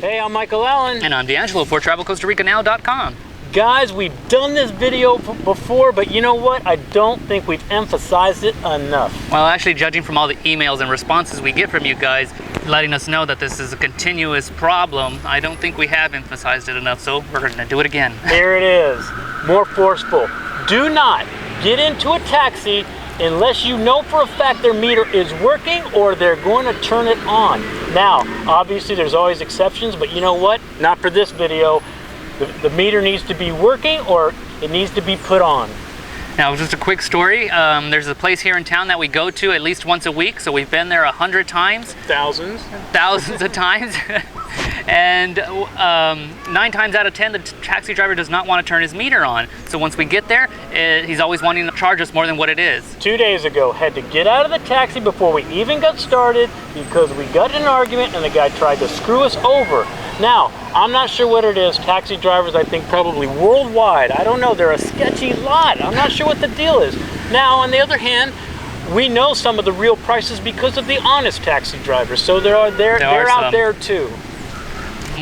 Hey, I'm Michael Allen. And I'm D'Angelo for TravelCostaRicaNow.com. Guys, we've done this video before, but you know what? I don't think we've emphasized it enough. Well, actually, judging from all the emails and responses we get from you guys, letting us know that this is a continuous problem, I don't think we have emphasized it enough, so we're going to do it again. Here it is, more forceful. Do not get into a taxi unless you know for a fact their meter is working or they're going to turn it on. Now, obviously there's always exceptions, but you know what? Not for this video. The meter needs to be working or it needs to be put on. Now, just a quick story. There's a place here in town that we go to at least once a week, so we've been there 100 times. Thousands of times. And 9 times out of 10, the taxi driver does not want to turn his meter on. So once we get there, he's always wanting to charge us more than what it is. 2 days ago, had to get out of the taxi before we even got started because we got in an argument and the guy tried to screw us over. Now, I'm not sure what it is. Taxi drivers, I think probably worldwide, I don't know, they're a sketchy lot. I'm not sure what the deal is. Now, on the other hand, we know some of the real prices because of the honest taxi drivers. So they're out there too.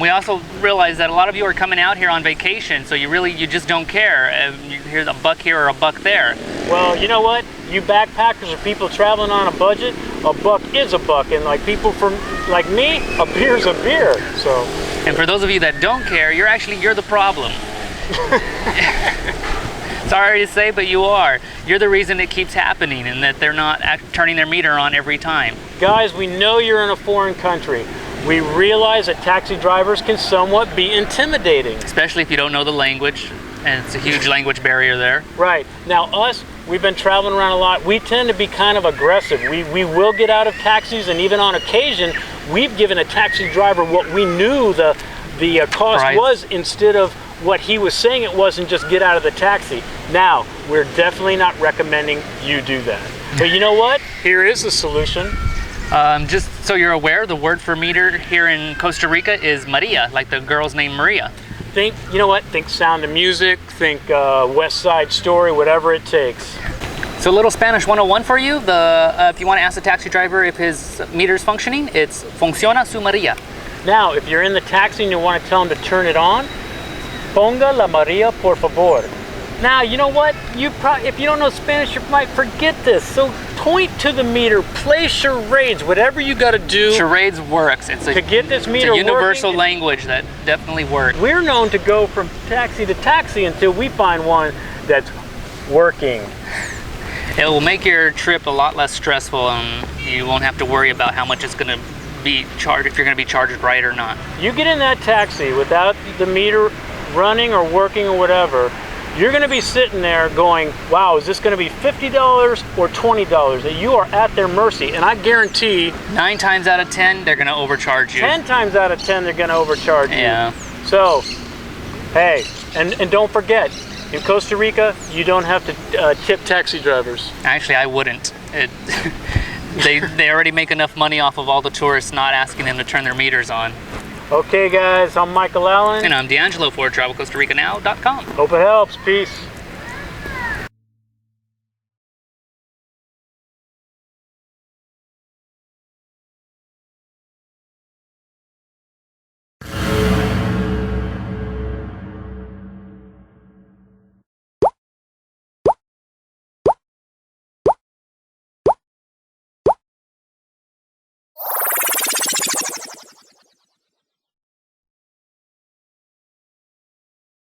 We also realize that a lot of you are coming out here on vacation, so you just don't care. You hear a buck here or a buck there. Well, you know what? You backpackers or people traveling on a budget, a buck is a buck, and like people like me, a beer's a beer. So. And for those of you that don't care, you're the problem. Sorry to say, but you are. You're the reason it keeps happening and that they're not turning their meter on every time. Guys, we know you're in a foreign country. We realize that taxi drivers can somewhat be intimidating. Especially if you don't know the language, and it's a huge language barrier there. Right. Now us, we've been traveling around a lot. We tend to be kind of aggressive. We will get out of taxis, and even on occasion, we've given a taxi driver what we knew the cost was instead of what he was saying it was, and just get out of the taxi. Now, we're definitely not recommending you do that. But you know what? Here is the solution. Just so you're aware, the word for meter here in Costa Rica is Maria, like the girl's name Maria. You know what? Think Sound of Music, think West Side Story, whatever it takes. So a little Spanish 101 for you. If you want to ask the taxi driver if his meter is functioning, it's funciona su Maria. Now, if you're in the taxi and you want to tell him to turn it on, ponga la Maria por favor. Now, you know what? If you don't know Spanish, you might forget this. So point to the meter, play charades, whatever you got to do. Charades works. To get this meter working. It's a universal language that definitely works. We're known to go from taxi to taxi until we find one that's working. It will make your trip a lot less stressful, and you won't have to worry about how much it's going to be charged, if you're going to be charged right or not. You get in that taxi without the meter running or working or whatever, you're going to be sitting there going, wow, is this going to be $50 or $20? You are at their mercy, and I guarantee 9 times out of 10 they're going to overcharge you. 10 times out of 10 they're going to overcharge you. Yeah. So, hey, and don't forget, in Costa Rica, you don't have to tip taxi drivers. Actually, I wouldn't. They already make enough money off of all the tourists not asking them to turn their meters on. Okay guys, I'm Michael Allen. And I'm D'Angelo for TravelCostaRicaNow.com. Hope it helps. Peace.